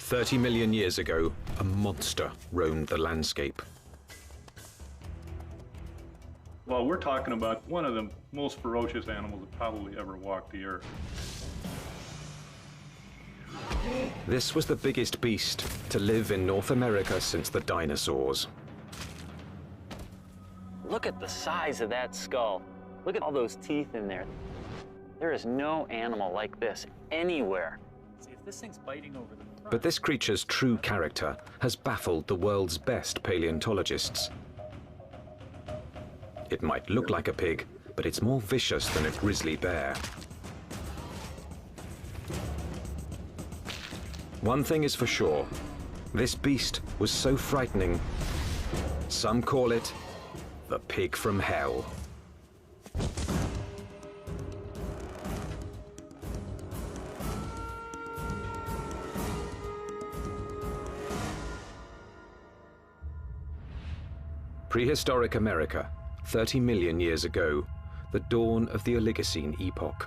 30 million years ago, a monster roamed the landscape. Well, we're talking about one of the most ferocious animals that probably ever walked the earth. This was the biggest beast to live in North America since the dinosaurs. Look at the size of that skull. Look at all those teeth in there. There is no animal like this anywhere. See, if this thing's biting over the front... But this creature's true character has baffled the world's best paleontologists. It might look like a pig, but it's more vicious than a grizzly bear. One thing is for sure, this beast was so frightening, some call it the pig from hell. Prehistoric America, 30 million years ago, the dawn of the Oligocene epoch.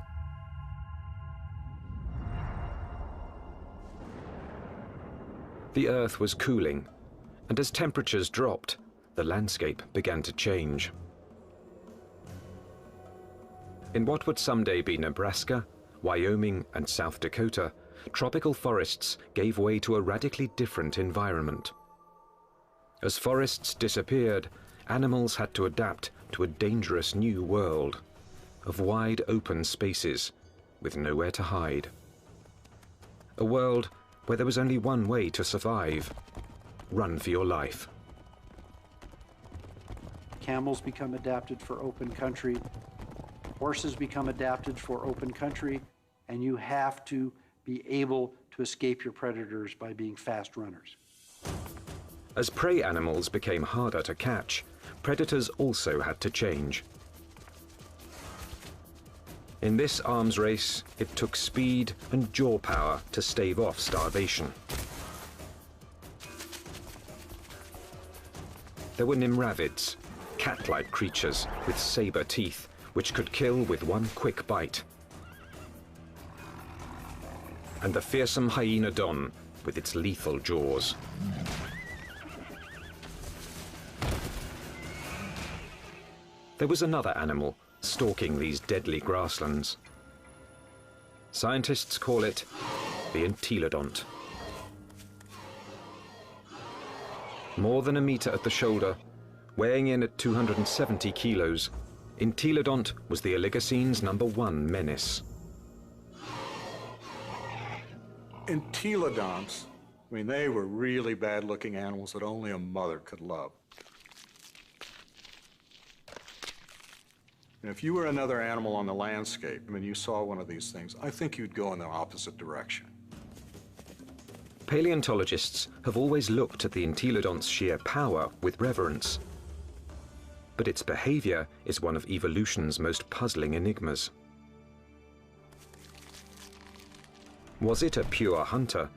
The Earth was cooling, and as temperatures dropped, the landscape began to change. In what would someday be Nebraska, Wyoming, and South Dakota, tropical forests gave way to a radically different environment. As forests disappeared, animals had to adapt to a dangerous new world of wide open spaces with nowhere to hide. A world where there was only one way to survive: run for your life. Camels become adapted for open country, horses become adapted for open country, and you have to be able to escape your predators by being fast runners. As prey animals became harder to catch, predators also had to change. In this arms race, it took speed and jaw power to stave off starvation. There were nimravids, cat-like creatures with saber teeth, which could kill with one quick bite. And the fearsome hyenodon with its lethal jaws. There was another animal stalking these deadly grasslands. Scientists call it the entelodont. More than a meter at the shoulder, weighing in at 270 kilos, entelodont was the Oligocene's #1 menace. Entelodonts, I mean, they were really bad-looking animals that only a mother could love. And if you were another animal on the landscape, and you saw one of these things, I think you'd go in the opposite direction. Paleontologists have always looked at the entelodont's sheer power with reverence. But its behavior is one of evolution's most puzzling enigmas. Was it a pure hunter,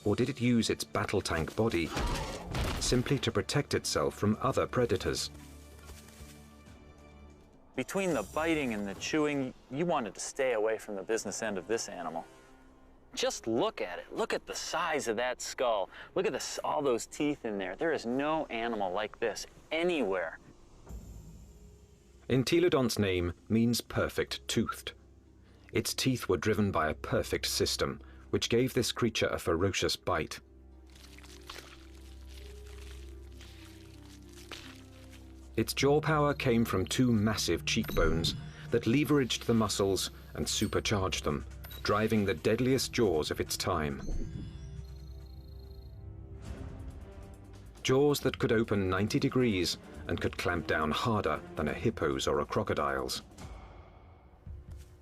or did it use its battle tank body simply to protect itself from other predators? Between the biting and the chewing, you wanted to stay away from the business end of this animal. Just look at it. Look at the size of that skull. Look at all those teeth in there. There is no animal like this anywhere. Entelodont's name means perfect-toothed. Its teeth were driven by a perfect system, which gave this creature a ferocious bite. Its jaw power came from two massive cheekbones that leveraged the muscles and supercharged them, driving the deadliest jaws of its time. Jaws that could open 90 degrees and could clamp down harder than a hippo's or a crocodile's.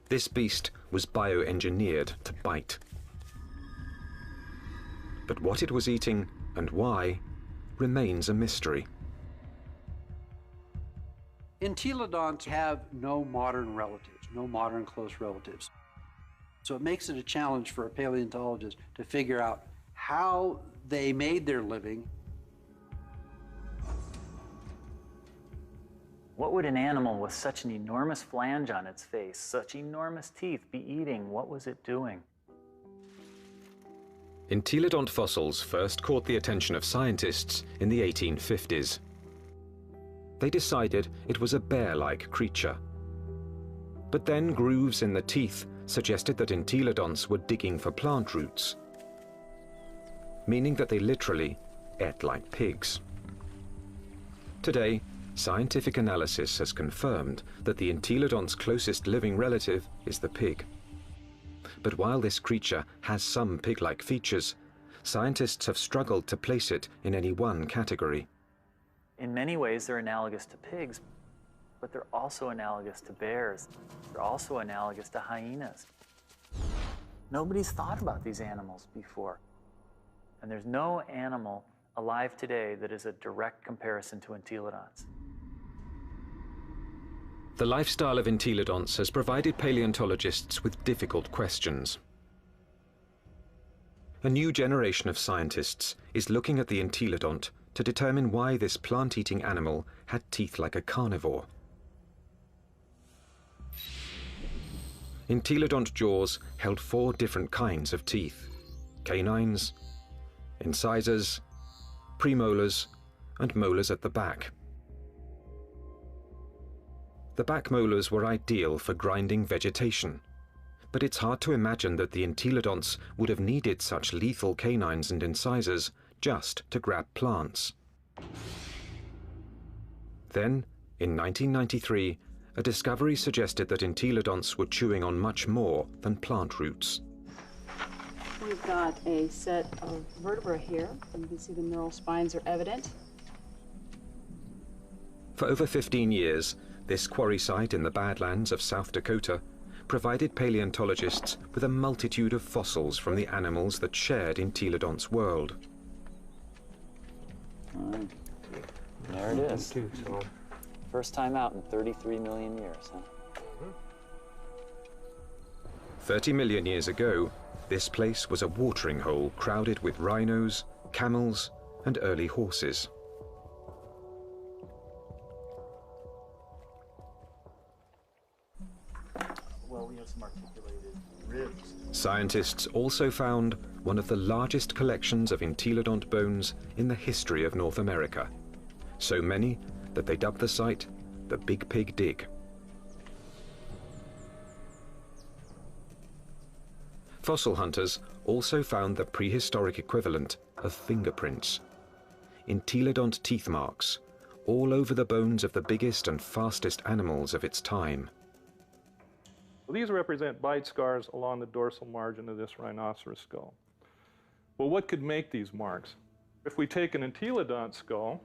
This beast was bioengineered to bite. But what it was eating and why remains a mystery. Entelodonts have no modern relatives, no modern close relatives. So it makes it a challenge for a paleontologist to figure out how they made their living. What would an animal with such an enormous flange on its face, such enormous teeth, be eating? What was it doing? Entelodont fossils first caught the attention of scientists in the 1850s. They decided it was a bear-like creature. But then grooves in the teeth suggested that entelodonts were digging for plant roots, meaning that they literally ate like pigs. Today, scientific analysis has confirmed that the entelodont's closest living relative is the pig. But while this creature has some pig-like features, scientists have struggled to place it in any one category. In many ways, they're analogous to pigs, but they're also analogous to bears. They're also analogous to hyenas. Nobody's thought about these animals before. And there's no animal alive today that is a direct comparison to entelodonts. The lifestyle of entelodonts has provided paleontologists with difficult questions. A new generation of scientists is looking at the entelodont to determine why this plant-eating animal had teeth like a carnivore. Entelodont jaws held 4 different kinds of teeth: canines, incisors, premolars, and molars at the back. The back molars were ideal for grinding vegetation, but it's hard to imagine that the entelodonts would have needed such lethal canines and incisors just to grab plants. Then, in 1993, a discovery suggested that entelodonts were chewing on much more than plant roots. We've got a set of vertebrae here. You can see the neural spines are evident. For over 15 years, this quarry site in the Badlands of South Dakota provided paleontologists with a multitude of fossils from the animals that shared entelodonts' world. There it is. First time out in 33 million years, huh? 30 million years ago, this place was a watering hole crowded with rhinos, camels, and early horses. Well, we have some articulated ribs. Scientists also found one of the largest collections of entelodont bones in the history of North America. So many that they dubbed the site the Big Pig Dig. Fossil hunters also found the prehistoric equivalent of fingerprints, entelodont teeth marks, all over the bones of the biggest and fastest animals of its time. These represent bite scars along the dorsal margin of this rhinoceros skull. Well, what could make these marks? If we take an entelodont skull,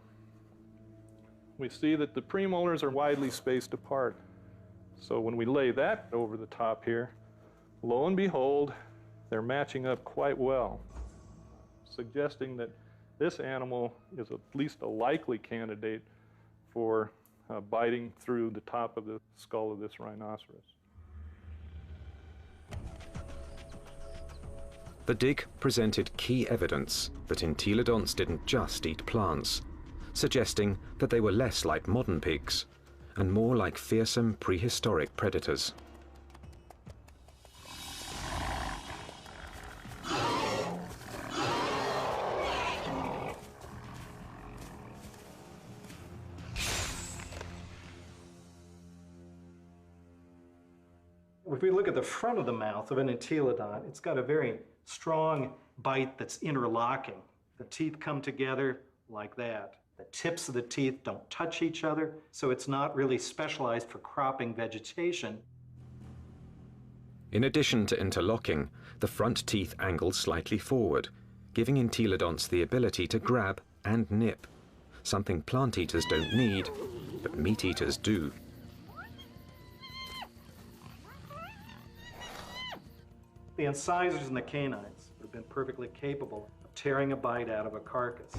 we see that the premolars are widely spaced apart. So when we lay that over the top here, lo and behold, they're matching up quite well, suggesting that this animal is at least a likely candidate for biting through the top of the skull of this rhinoceros. The dig presented key evidence that entelodonts didn't just eat plants, suggesting that they were less like modern pigs and more like fearsome prehistoric predators. If we look at the front of the mouth of an entelodont, it's got a very strong bite that's interlocking. The teeth come together like that. The tips of the teeth don't touch each other, so it's not really specialized for cropping vegetation. In addition to interlocking, the front teeth angle slightly forward, giving entelodonts the ability to grab and nip, something plant eaters don't need, but meat eaters do. The incisors and the canines would have been perfectly capable of tearing a bite out of a carcass.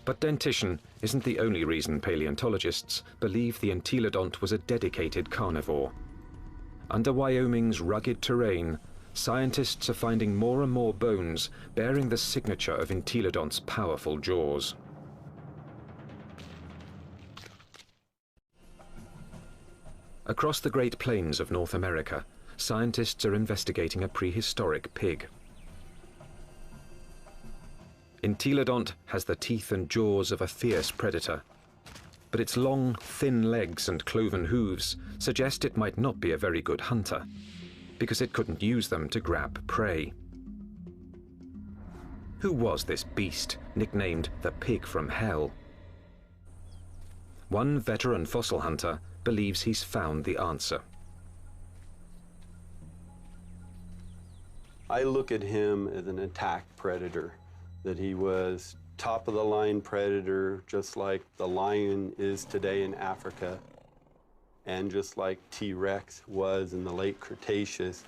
But dentition isn't the only reason paleontologists believe the entelodont was a dedicated carnivore. Under Wyoming's rugged terrain, scientists are finding more and more bones bearing the signature of entelodont's powerful jaws. Across the Great Plains of North America, scientists are investigating a prehistoric pig. Entelodont has the teeth and jaws of a fierce predator, but its long, thin legs and cloven hooves suggest it might not be a very good hunter, because it couldn't use them to grab prey. Who was this beast, nicknamed the Pig from Hell? One veteran fossil hunter believes he's found the answer. I look at him as an attack predator, that he was top-of-the-line predator, just like the lion is today in Africa, and just like T-Rex was in the late Cretaceous.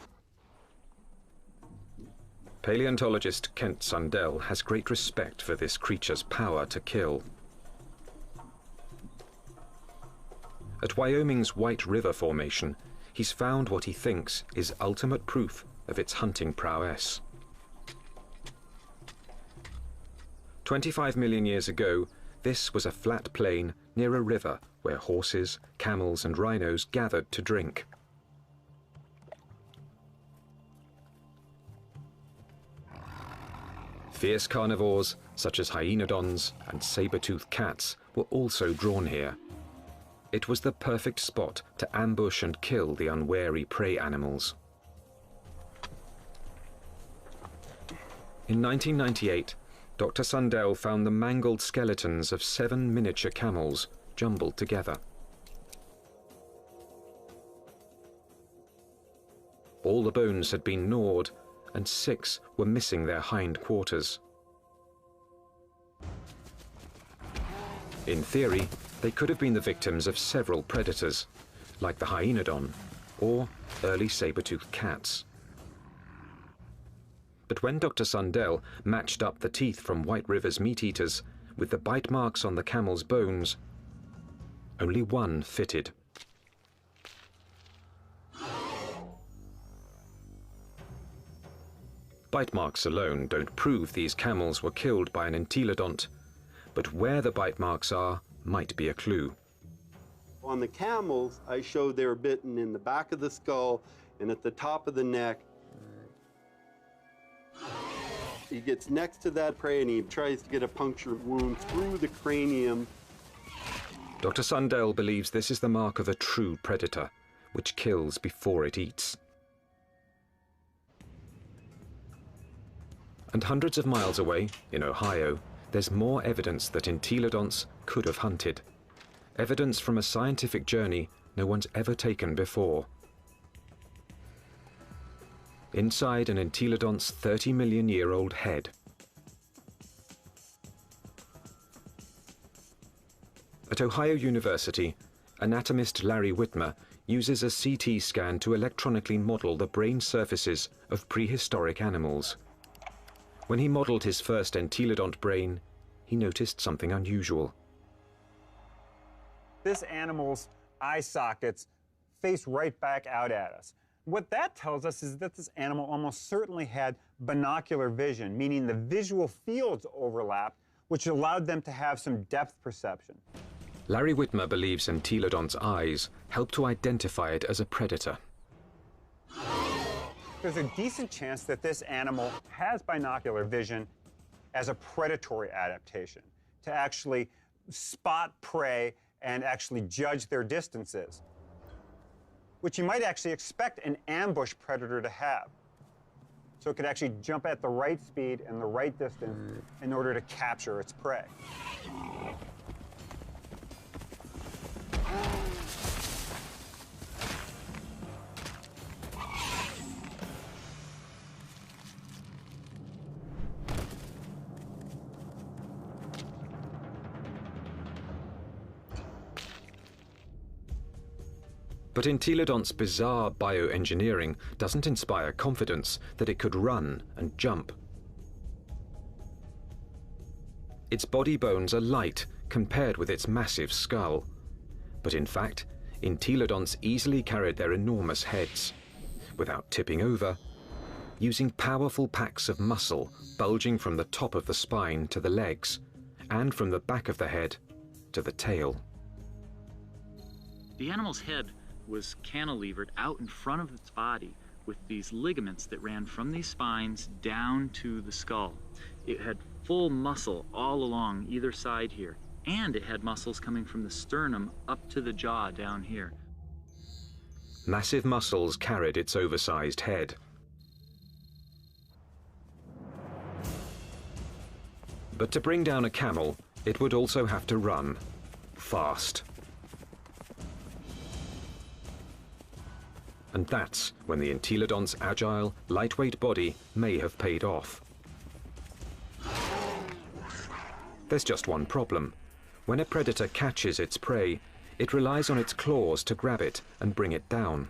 Paleontologist Kent Sundell has great respect for this creature's power to kill. At Wyoming's White River Formation, he's found what he thinks is ultimate proof of its hunting prowess. 25 million years ago, this was a flat plain near a river where horses, camels, and rhinos gathered to drink. Fierce carnivores, such as hyenodons and saber-toothed cats, were also drawn here. It was the perfect spot to ambush and kill the unwary prey animals. In 1998, Dr. Sundell found the mangled skeletons of 7 miniature camels jumbled together. All the bones had been gnawed, and 6 were missing their hind quarters. In theory, they could have been the victims of several predators, like the hyenodon or early saber-toothed cats. But when Dr. Sundell matched up the teeth from White River's meat-eaters with the bite marks on the camel's bones, only one fitted. Bite marks alone don't prove these camels were killed by an entelodont, but where the bite marks are might be a clue. On the camels, I showed they were bitten in the back of the skull and at the top of the neck. He gets next to that prey and he tries to get a puncture wound through the cranium. Dr. Sundell believes this is the mark of a true predator, which kills before it eats. And hundreds of miles away, in Ohio, there's more evidence that entelodonts could have hunted. Evidence from a scientific journey no one's ever taken before. Inside an entelodont's 30-million-year-old head. At Ohio University, anatomist Larry Whitmer uses a CT scan to electronically model the brain surfaces of prehistoric animals. When he modeled his first entelodont brain, he noticed something unusual. This animal's eye sockets face right back out at us. What that tells us is that this animal almost certainly had binocular vision, meaning the visual fields overlapped, which allowed them to have some depth perception. Larry Whitmer believes entelodont's eyes help to identify it as a predator. There's a decent chance that this animal has binocular vision as a predatory adaptation, to actually spot prey and actually judge their distances, which you might actually expect an ambush predator to have. So it could actually jump at the right speed and the right distance in order to capture its prey. But entelodont's bizarre bioengineering doesn't inspire confidence that it could run and jump. Its body bones are light compared with its massive skull. But in fact, entelodonts easily carried their enormous heads, without tipping over, using powerful packs of muscle bulging from the top of the spine to the legs, and from the back of the head to the tail. The animal's head was cantilevered out in front of its body with these ligaments that ran from these spines down to the skull. It had full muscle all along either side here, and it had muscles coming from the sternum up to the jaw down here. Massive muscles carried its oversized head. But to bring down a camel, it would also have to run fast. And that's when the entelodont's agile, lightweight body may have paid off. There's just one problem. When a predator catches its prey, it relies on its claws to grab it and bring it down.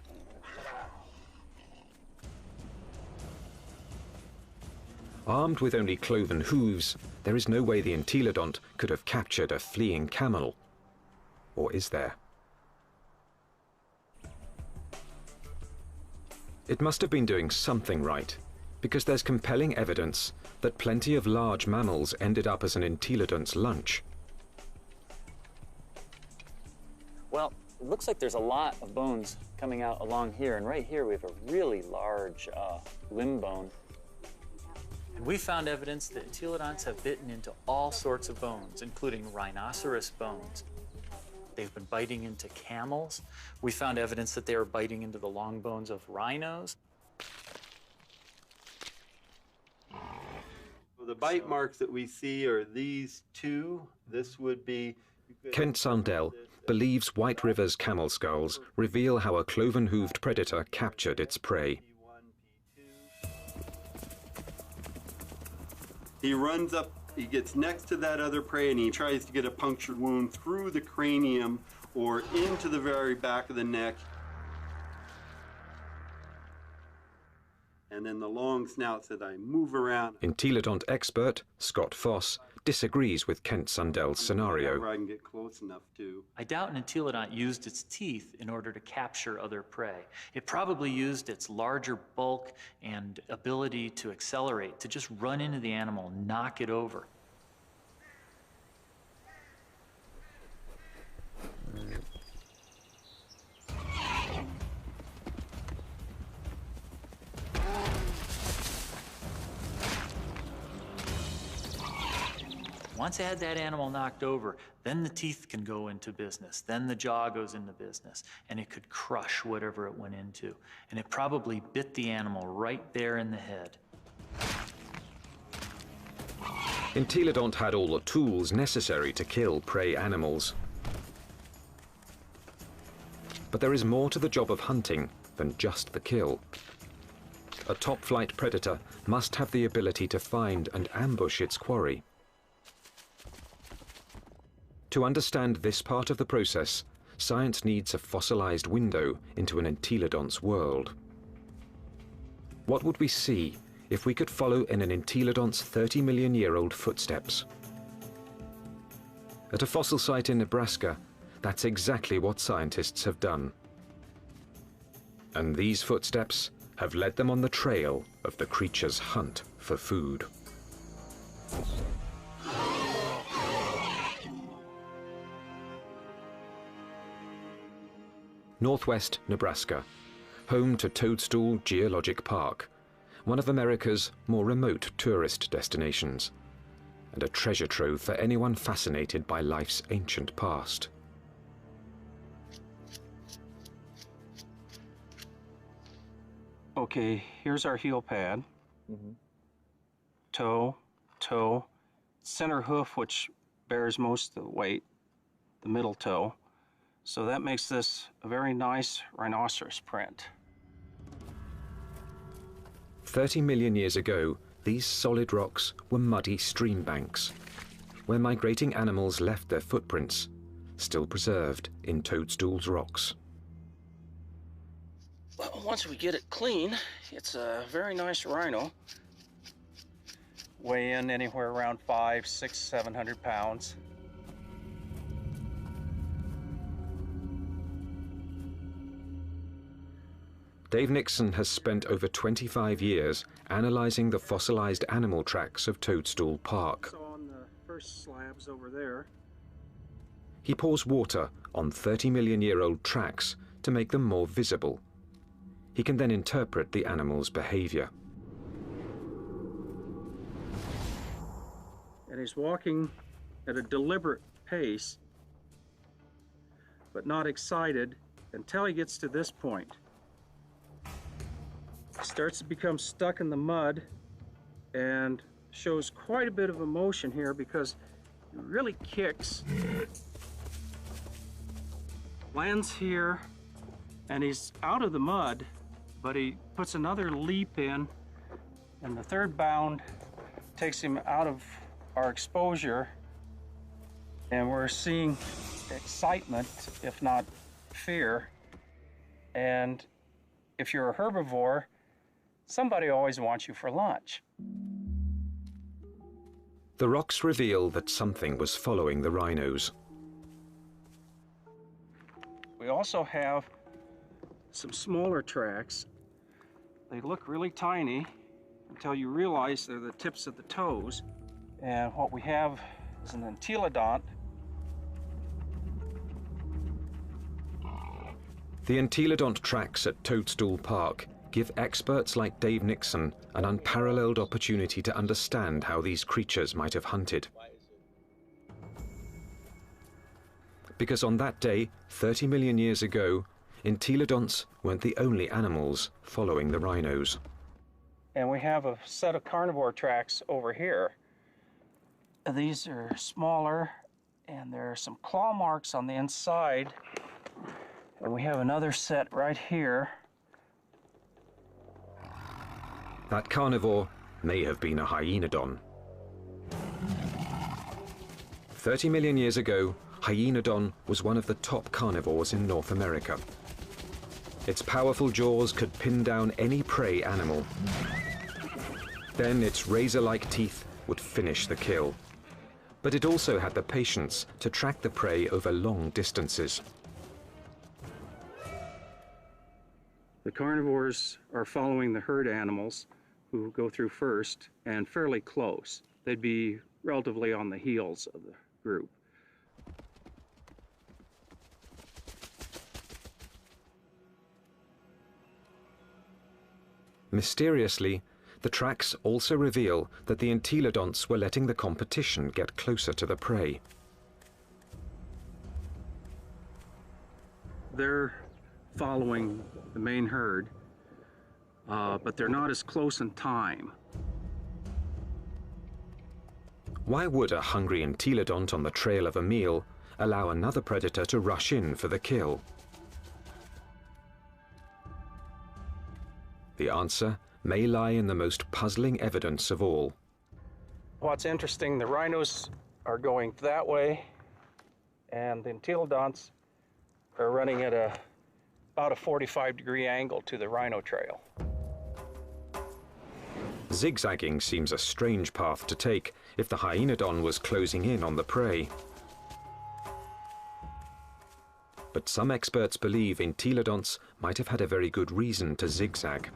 Armed with only cloven hooves, there is no way the entelodont could have captured a fleeing camel. Or is there? It must have been doing something right, because there's compelling evidence that plenty of large mammals ended up as an entelodont's lunch. Well, it looks like there's a lot of bones coming out along here, and right here we have a really large limb bone. And we found evidence that entelodonts have bitten into all sorts of bones, including rhinoceros bones. They've been biting into camels. We found evidence that they were biting into the long bones of rhinos. Well, the bite marks that we see are these two. This would be... Kent Sundell believes White River's camel skulls reveal how a cloven-hooved predator captured its prey. He runs up, he gets next to that other prey, and he tries to get a punctured wound through the cranium or into the very back of the neck. And then the long snouts that I move around. Entelodont expert Scott Foss disagrees with Kent Sundell's scenario. I can get close enough to. I doubt an entelodont used its teeth in order to capture other prey. It probably used its larger bulk and ability to accelerate to just run into the animal, knock it over. Once I had that animal knocked over, then the teeth can go into business, then the jaw goes into business, and it could crush whatever it went into. And it probably bit the animal right there in the head. Entelodont had all the tools necessary to kill prey animals. But there is more to the job of hunting than just the kill. A top-flight predator must have the ability to find and ambush its quarry. To understand this part of the process, science needs a fossilized window into an entelodont's world. What would we see if we could follow in an entelodont's 30-million-year-old footsteps? At a fossil site in Nebraska, that's exactly what scientists have done. And these footsteps have led them on the trail of the creature's hunt for food. Northwest Nebraska, home to Toadstool Geologic Park, one of America's more remote tourist destinations, and a treasure trove for anyone fascinated by life's ancient past. Okay, here's our heel pad. Toe, toe, center hoof, which bears most of the weight, the middle toe. So that makes this a very nice rhinoceros print. 30 million years ago, these solid rocks were muddy stream banks, where migrating animals left their footprints, still preserved in Toadstool's rocks. Well, once we get it clean, it's a very nice rhino. Weigh in anywhere around 500, 600, 700 pounds. Dave Nixon has spent over 25 years analyzing the fossilized animal tracks of Toadstool Park. So on the first slabs over there. He pours water on 30-million-year-old tracks to make them more visible. He can then interpret the animal's behavior. And he's walking at a deliberate pace, but not excited until he gets to this point. He starts to become stuck in the mud and shows quite a bit of emotion here because he really kicks, lands here, and he's out of the mud, but he puts another leap in, and the third bound takes him out of our exposure, and we're seeing excitement, if not fear. And if you're a herbivore, somebody always wants you for lunch. The rocks reveal that something was following the rhinos. We also have some smaller tracks. They look really tiny until you realize they're the tips of the toes. And what we have is an entelodont. The entelodont tracks at Toadstool Park give experts like Dave Nixon an unparalleled opportunity to understand how these creatures might have hunted. Because on that day, 30 million years ago, entelodonts weren't the only animals following the rhinos. And we have a set of carnivore tracks over here. These are smaller, and there are some claw marks on the inside. And we have another set right here. That carnivore may have been a hyenodon. 30 million years ago, hyenodon was one of the top carnivores in North America. Its powerful jaws could pin down any prey animal. Then its razor-like teeth would finish the kill. But it also had the patience to track the prey over long distances. The carnivores are following the herd animals who go through first and fairly close. They'd be relatively on the heels of the group. Mysteriously, the tracks also reveal that the entelodonts were letting the competition get closer to the prey. They're following the main herd, but they're not as close in time. Why would a hungry entelodont on the trail of a meal allow another predator to rush in for the kill? The answer may lie in the most puzzling evidence of all. What's interesting, the rhinos are going that way, and the entelodonts are running at about a 45-degree angle to the rhino trail. Zigzagging seems a strange path to take if the hyenodon was closing in on the prey. But some experts believe entelodonts might have had a very good reason to zigzag.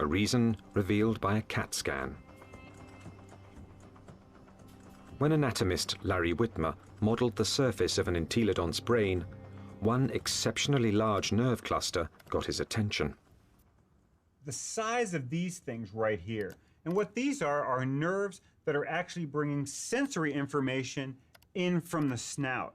A reason revealed by a CAT scan. When anatomist Larry Whitmer modeled the surface of an entelodont's brain, one exceptionally large nerve cluster got his attention. The size of these things right here, and what these are nerves that are actually bringing sensory information in from the snout.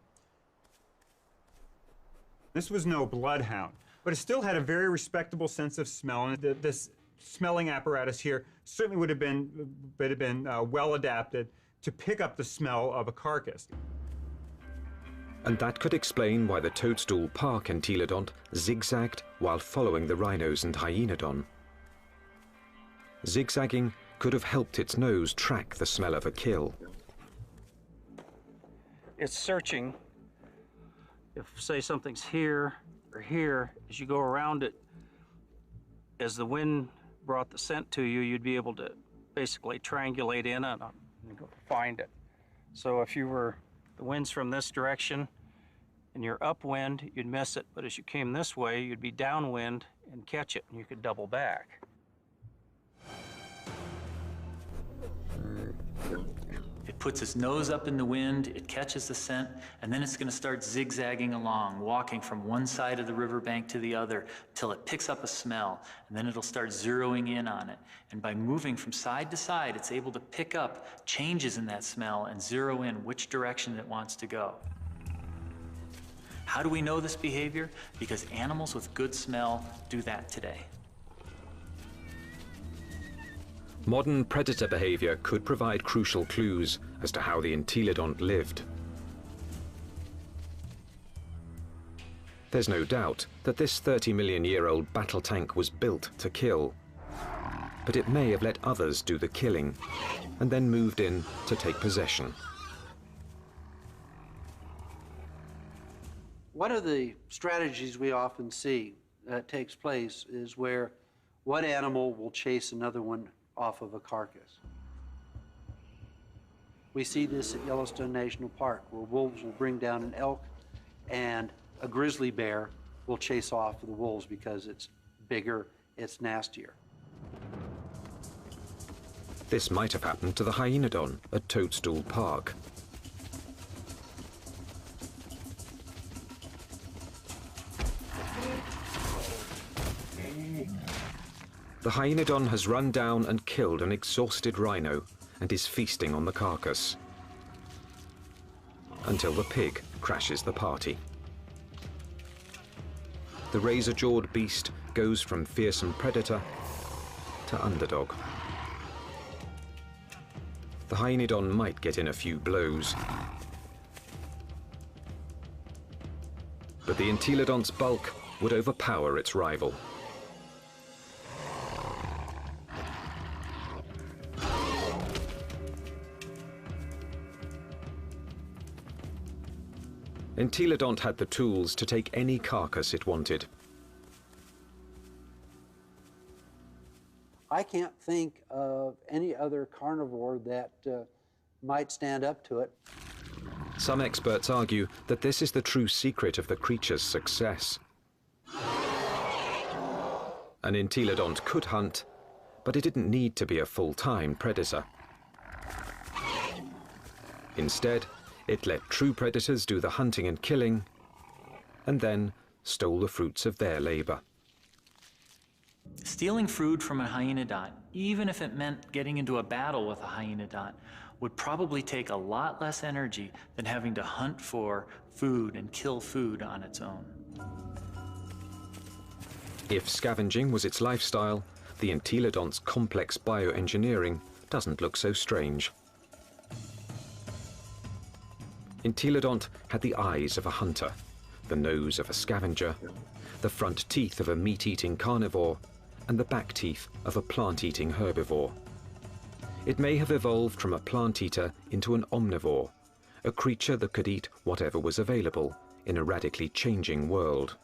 This was no bloodhound, but it still had a very respectable sense of smell, and this smelling apparatus here certainly would have been well adapted to pick up the smell of a carcass. And that could explain why the Toadstool Park entelodont zigzagged while following the rhinos and hyenodon. Zigzagging could have helped its nose track the smell of a kill. It's searching. If, say, something's here or here, as you go around it, as the wind brought the scent to you, you'd be able to basically triangulate in and find it. So if the wind's from this direction and you're upwind, you'd miss it, but as you came this way, you'd be downwind and catch it, and you could double back. It puts its nose up in the wind, it catches the scent, and then it's going to start zigzagging along, walking from one side of the riverbank to the other until it picks up a smell, and then it'll start zeroing in on it. And by moving from side to side, it's able to pick up changes in that smell and zero in which direction it wants to go. How do we know this behavior? Because animals with good smell do that today. Modern predator behavior could provide crucial clues as to how the entelodont lived. There's no doubt that this 30-million-year-old battle tank was built to kill, but it may have let others do the killing and then moved in to take possession. One of the strategies we often see that takes place is where one animal will chase another one off of a carcass. We see this at Yellowstone National Park, where wolves will bring down an elk and a grizzly bear will chase off the wolves because it's bigger, it's nastier. This might have happened to the hyenodon at Toadstool Park. The hyenodon has run down and killed an exhausted rhino and is feasting on the carcass until the pig crashes the party. The razor-jawed beast goes from fearsome predator to underdog. The hyenodon might get in a few blows, but the entelodont's bulk would overpower its rival. Entelodont had the tools to take any carcass it wanted. I can't think of any other carnivore that might stand up to it. Some experts argue that this is the true secret of the creature's success. An entelodont could hunt, but it didn't need to be a full-time predator. Instead, it let true predators do the hunting and killing, and then stole the fruits of their labor. Stealing food from a hyenodont, even if it meant getting into a battle with a hyenodont, would probably take a lot less energy than having to hunt for food and kill food on its own. If scavenging was its lifestyle, the entelodont's complex bioengineering doesn't look so strange. Entelodont had the eyes of a hunter, the nose of a scavenger, the front teeth of a meat-eating carnivore, and the back teeth of a plant-eating herbivore. It may have evolved from a plant-eater into an omnivore, a creature that could eat whatever was available in a radically changing world.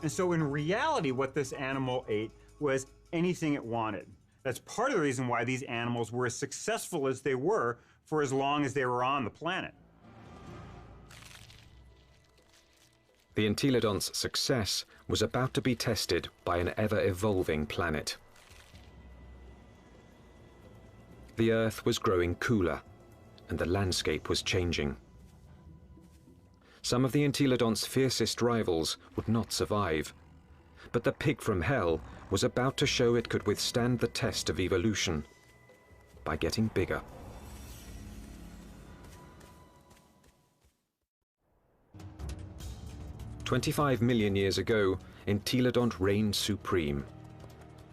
And so in reality, what this animal ate was anything it wanted. That's part of the reason why these animals were as successful as they were for as long as they were on the planet. The entelodont's success was about to be tested by an ever-evolving planet. The Earth was growing cooler, and the landscape was changing. Some of the entelodont's fiercest rivals would not survive, but the pig from hell was about to show it could withstand the test of evolution by getting bigger. "25 million years ago, entelodont reigned supreme.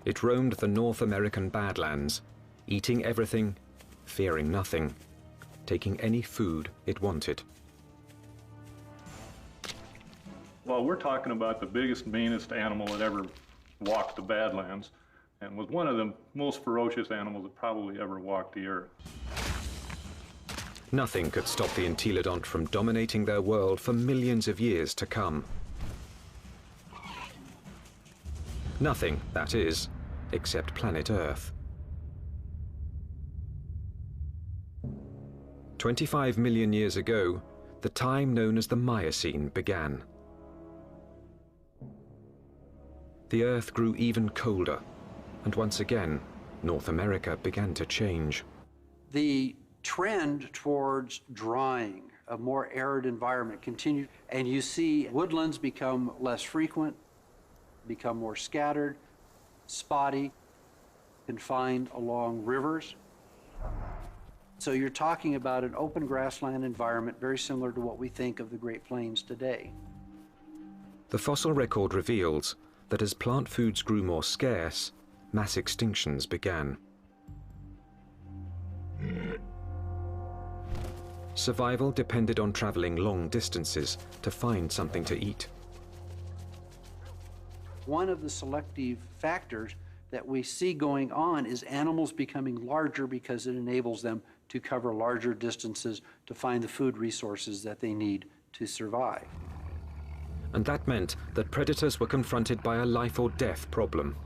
It roamed the North American Badlands, eating everything, fearing nothing, taking any food it wanted." Well, we're talking about the biggest, meanest animal that ever walked the Badlands, and was one of the most ferocious animals that probably ever walked the earth. Nothing could stop the entelodont from dominating their world for millions of years to come. Nothing, that is, except planet Earth. 25 million years ago, the time known as the Miocene began. The Earth grew even colder, and once again, North America began to change. The trend towards drying, a more arid environment continued, and you see woodlands become less frequent, become more scattered, spotty, confined along rivers. So you're talking about an open grassland environment very similar to what we think of the Great Plains today. The fossil record reveals that as plant foods grew more scarce, mass extinctions began. Survival depended on traveling long distances to find something to eat. One of the selective factors that we see going on is animals becoming larger because it enables them to cover larger distances to find the food resources that they need to survive. And that meant that predators were confronted by a life or death problem.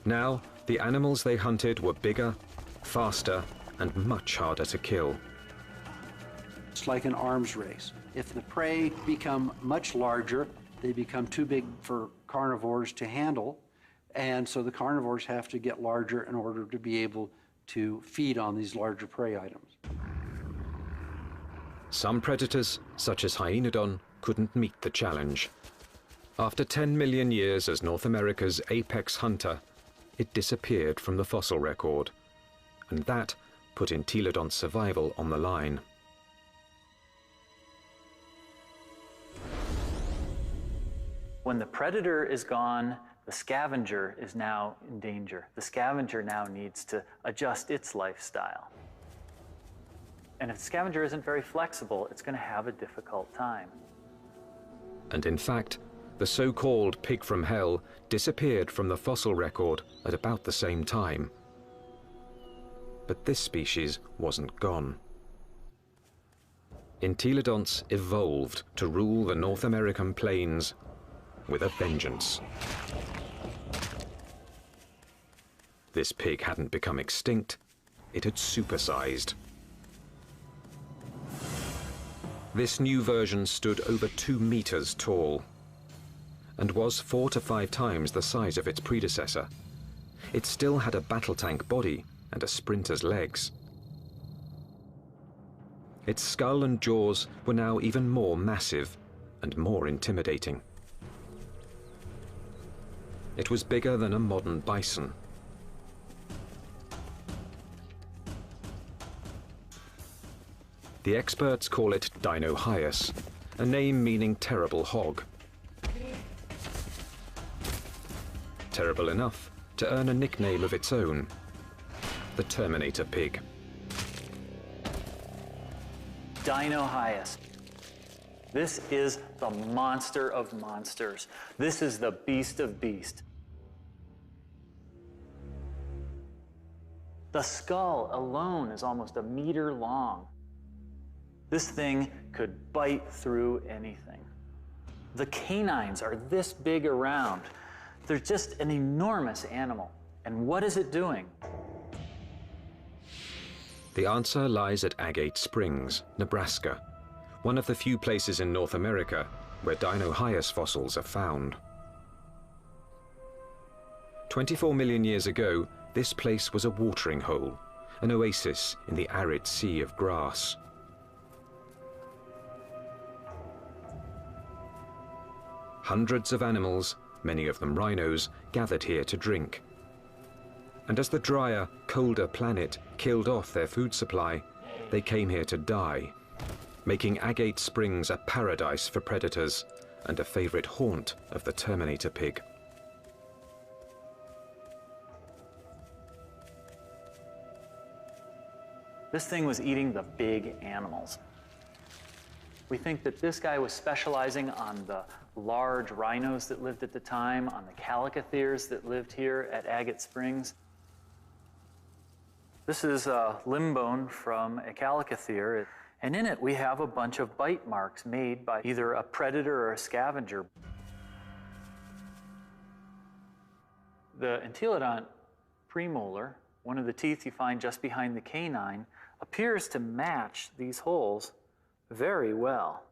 Now, the animals they hunted were bigger, faster, and much harder to kill. It's like an arms race. If the prey become much larger, they become too big for carnivores to handle, and so the carnivores have to get larger in order to be able to feed on these larger prey items. Some predators, such as Hyaenodon, couldn't meet the challenge. After 10 million years as North America's apex hunter, it disappeared from the fossil record, and that put Entelodon's survival on the line. When the predator is gone, the scavenger is now in danger. The scavenger now needs to adjust its lifestyle. And if the scavenger isn't very flexible, it's going to have a difficult time. And in fact, the so-called pig from hell disappeared from the fossil record at about the same time. But this species wasn't gone. Entelodonts evolved to rule the North American plains with a vengeance. This pig hadn't become extinct, it had supersized. This new version stood over 2 meters tall and was 4 to 5 times the size of its predecessor. It still had a battle tank body and a sprinter's legs. Its skull and jaws were now even more massive and more intimidating. It was bigger than a modern bison. The experts call it Dinohyus, a name meaning terrible hog. Terrible enough to earn a nickname of its own, the Terminator pig. Dinohyus. This is the monster of monsters. This is the beast of beasts. The skull alone is almost 1 meter long. This thing could bite through anything. The canines are this big around. They're just an enormous animal. And what is it doing? The answer lies at Agate Springs, Nebraska, one of the few places in North America where Dinohyus fossils are found. 24 million years ago, this place was a watering hole, an oasis in the arid sea of grass. Hundreds of animals, many of them rhinos, gathered here to drink. And as the drier, colder planet killed off their food supply, they came here to die, making Agate Springs a paradise for predators and a favorite haunt of the Terminator pig. This thing was eating the big animals. We think that this guy was specializing on the large rhinos that lived at the time, on the calicotheres that lived here at Agate Springs. This is a limb bone from a calicothere, and in it we have a bunch of bite marks made by either a predator or a scavenger. The Entelodont premolar, one of the teeth you find just behind the canine, appears to match these holes very well.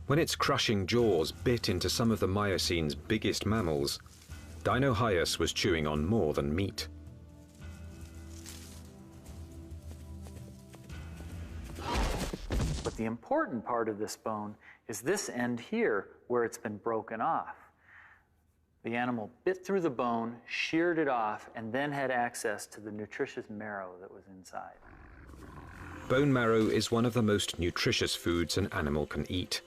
When its crushing jaws bit into some of the Miocine's biggest mammals, Dinohyus was chewing on more than meat. But the important part of this bone is this end here, where it's been broken off. The animal bit through the bone, sheared it off, and then had access to the nutritious marrow that was inside. Bone marrow is one of the most nutritious foods an animal can eat.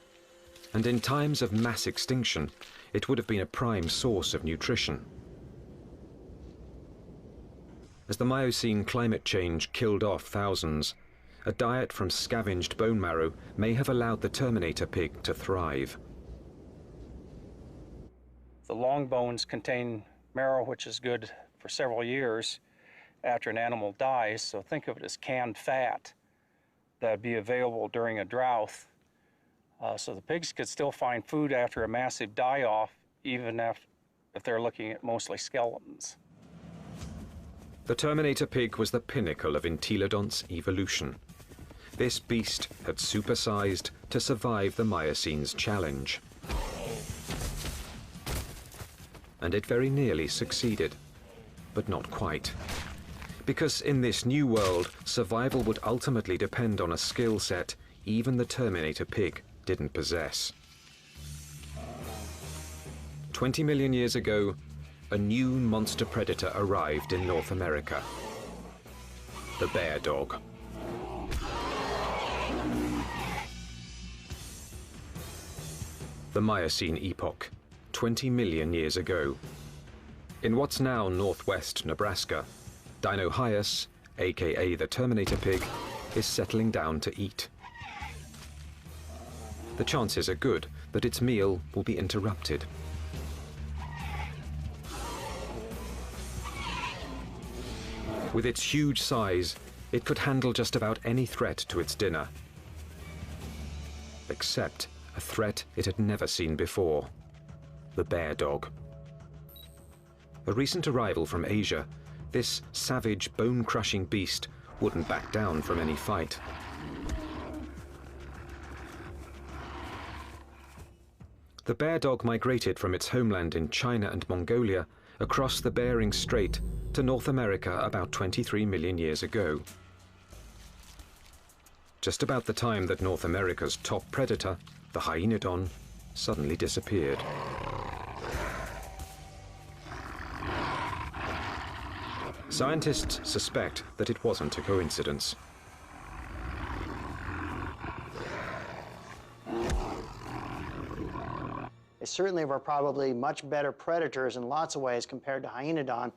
And in times of mass extinction, it would have been a prime source of nutrition. As the Miocene climate change killed off thousands, a diet from scavenged bone marrow may have allowed the Terminator pig to thrive. The long bones contain marrow, which is good for several years after an animal dies, so think of it as canned fat that would be available during a drought. So the pigs could still find food after a massive die-off, even if they're looking at mostly skeletons. The Terminator pig was the pinnacle of entelodont's evolution. This beast had supersized to survive the Miocene's challenge. And it very nearly succeeded, but not quite. Because in this new world, survival would ultimately depend on a skill set even the Terminator pig didn't possess. 20 million years ago, a new monster predator arrived in North America. The bear dog. The Miocene epoch, 20 million years ago. In what's now northwest Nebraska, Dinohyus, aka the Terminator pig, is settling down to eat. The chances are good that its meal will be interrupted. With its huge size, it could handle just about any threat to its dinner. Except a threat it had never seen before: the bear dog. A recent arrival from Asia, this savage, bone-crushing beast wouldn't back down from any fight. The bear dog migrated from its homeland in China and Mongolia across the Bering Strait to North America about 23 million years ago. Just about the time that North America's top predator, the hyenodon, suddenly disappeared. Scientists suspect that it wasn't a coincidence. They certainly were probably much better predators in lots of ways compared to hyenodon.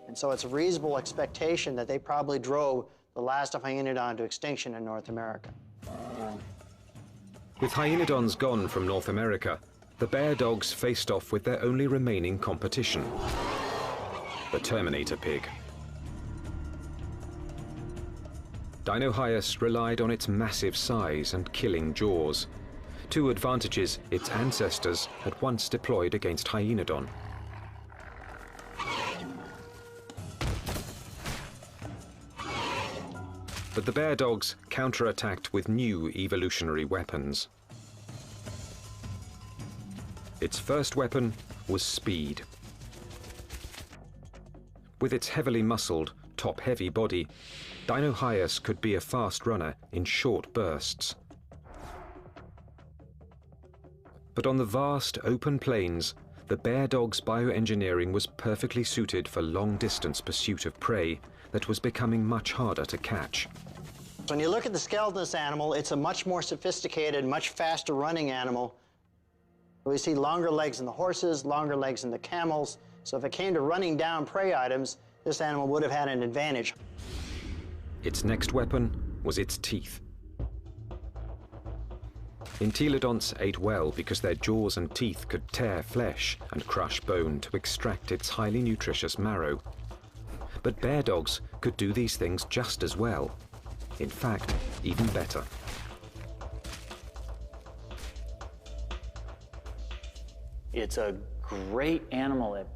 And so it's a reasonable expectation that they probably drove the last of hyenodon to extinction in North America. With hyenodons gone from North America, the bear dogs faced off with their only remaining competition: the Terminator pig. Dinohyus relied on its massive size and killing jaws, two advantages its ancestors had once deployed against hyenodon. But the bear dogs counterattacked with new evolutionary weapons. Its first weapon was speed. With its heavily muscled, top-heavy body, Dinohyus could be a fast runner in short bursts. But on the vast, open plains, the bear dog's bioengineering was perfectly suited for long-distance pursuit of prey that was becoming much harder to catch. When you look at the skeleton of this animal, it's a much more sophisticated, much faster running animal. We see longer legs in the horses, longer legs in the camels. So if it came to running down prey items, this animal would have had an advantage. Its next weapon was its teeth. Entelodonts ate well because their jaws and teeth could tear flesh and crush bone to extract its highly nutritious marrow. But bear dogs could do these things just as well. In fact, even better. It's a great animal at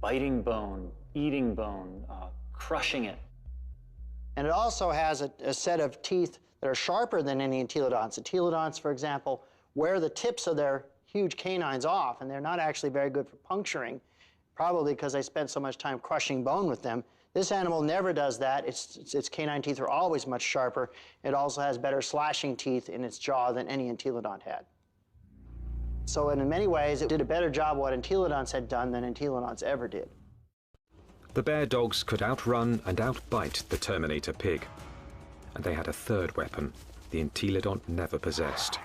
biting bone, eating bone, crushing it. And it also has a set of teeth that are sharper than any entelodonts. Entelodonts, for example, wear the tips of their huge canines off, and they're not actually very good for puncturing, probably because they spent so much time crushing bone with them. This animal never does that. Its canine teeth are always much sharper. It also has better slashing teeth in its jaw than any entelodont had. So in many ways, it did a better job of what entelodonts had done than entelodonts ever did. The bear dogs could outrun and outbite the Terminator pig. And they had a third weapon the entelodont never possessed.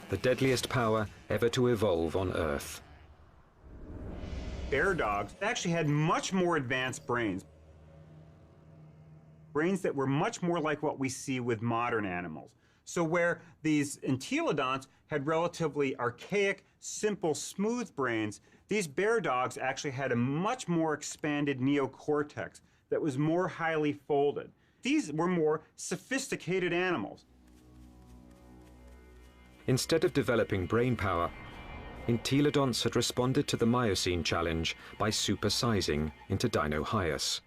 The deadliest power ever to evolve on Earth. Bear dogs actually had much more advanced brains. Brains that were much more like what we see with modern animals. So where these entelodonts had relatively archaic, simple, smooth brains, these bear dogs actually had a much more expanded neocortex that was more highly folded. These were more sophisticated animals. Instead of developing brain power, entelodonts had responded to the Miocene challenge by supersizing into Dinohyus.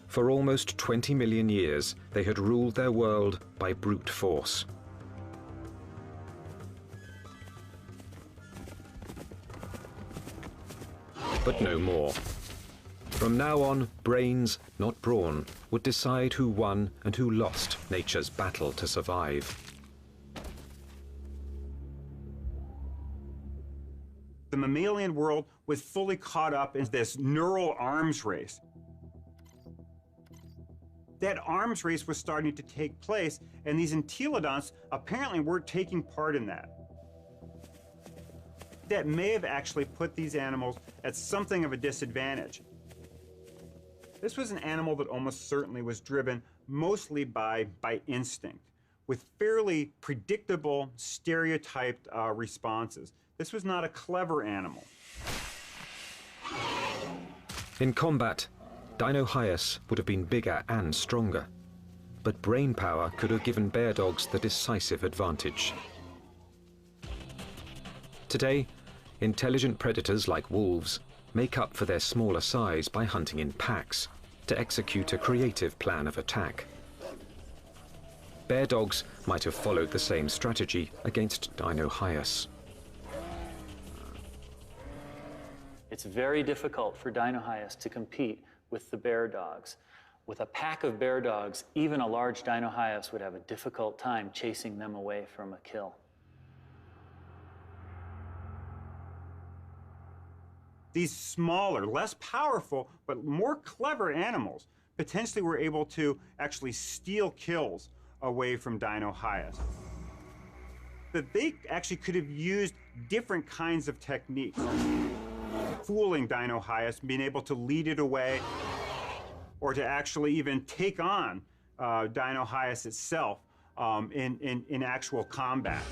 For almost 20 million years, they had ruled their world by brute force. But no more. From now on, brains, not brawn, would decide who won and who lost nature's battle to survive. The mammalian world was fully caught up in this neural arms race. That arms race was starting to take place, and these entelodonts apparently weren't taking part in that. That may have actually put these animals at something of a disadvantage. This was an animal that almost certainly was driven mostly by instinct, with fairly predictable, stereotyped responses. This was not a clever animal. In combat, Dinohyus would have been bigger and stronger, but brain power could have given bear dogs the decisive advantage. Today, intelligent predators like wolves make up for their smaller size by hunting in packs to execute a creative plan of attack. Bear dogs might have followed the same strategy against Dinohyus. It's very difficult for Dinohyus to compete with the bear dogs. With a pack of bear dogs, even a large Dinohyus would have a difficult time chasing them away from a kill. These smaller, less powerful, but more clever animals potentially were able to actually steal kills away from Dinohyus. That they actually could have used different kinds of techniques. Fooling Dinohyus, being able to lead it away, or to actually even take on Dinohyus itself in actual combat.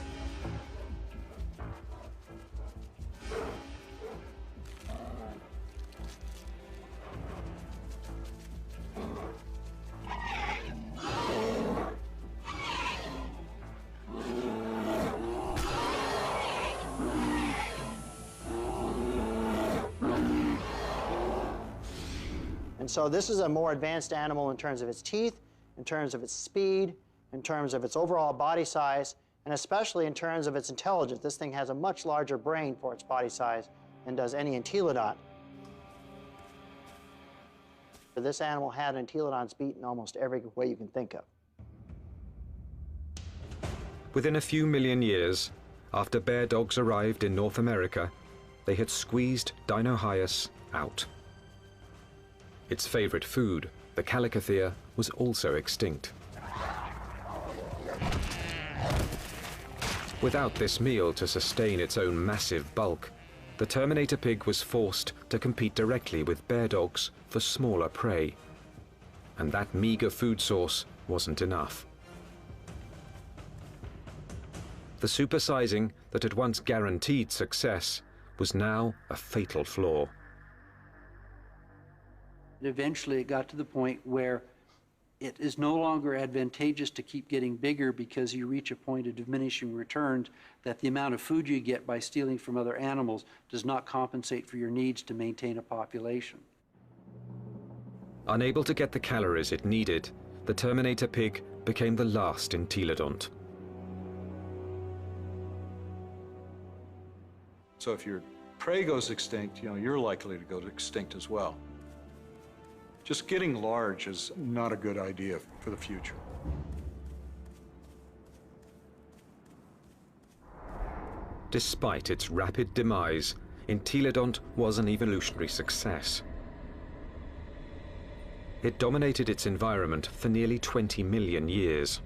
So this is a more advanced animal in terms of its teeth, in terms of its speed, in terms of its overall body size, and especially in terms of its intelligence. This thing has a much larger brain for its body size than does any entelodont. This animal had entelodonts beat in almost every way you can think of. Within a few million years, after bear dogs arrived in North America, they had squeezed Dinohyus out. Its favorite food, the calicothea, was also extinct. Without this meal to sustain its own massive bulk, the Terminator pig was forced to compete directly with bear dogs for smaller prey. And that meager food source wasn't enough. The supersizing that had once guaranteed success was now a fatal flaw. Eventually, it got to the point where it is no longer advantageous to keep getting bigger because you reach a point of diminishing returns, that the amount of food you get by stealing from other animals does not compensate for your needs to maintain a population. Unable to get the calories it needed, the Terminator pig became the last entelodont. So if your prey goes extinct, you're likely to go extinct as well. Just getting large is not a good idea for the future. Despite its rapid demise, entelodont was an evolutionary success. It dominated its environment for nearly 20 million years.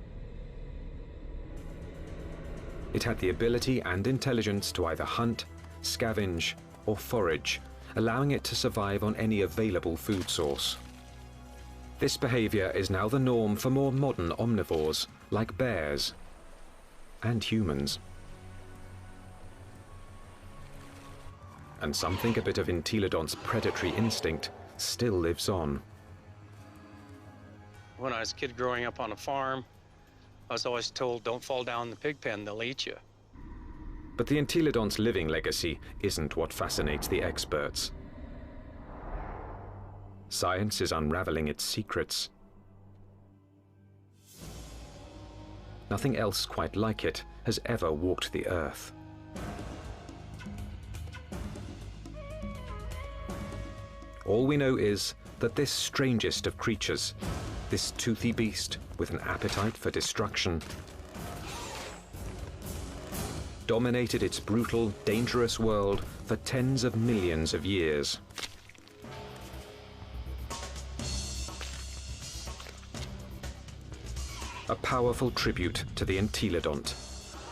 It had the ability and intelligence to either hunt, scavenge, or forage, allowing it to survive on any available food source. This behavior is now the norm for more modern omnivores, like bears and humans. And some think a bit of entelodont's predatory instinct still lives on. When I was a kid growing up on a farm, I was always told, don't fall down the pig pen, they'll eat you. But the entelodont's living legacy isn't what fascinates the experts. Science is unraveling its secrets. Nothing else quite like it has ever walked the earth. All we know is that this strangest of creatures, this toothy beast with an appetite for destruction, dominated its brutal, dangerous world for tens of millions of years. A powerful tribute to the entelodont,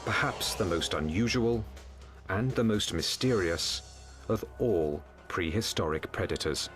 perhaps the most unusual and the most mysterious of all prehistoric predators.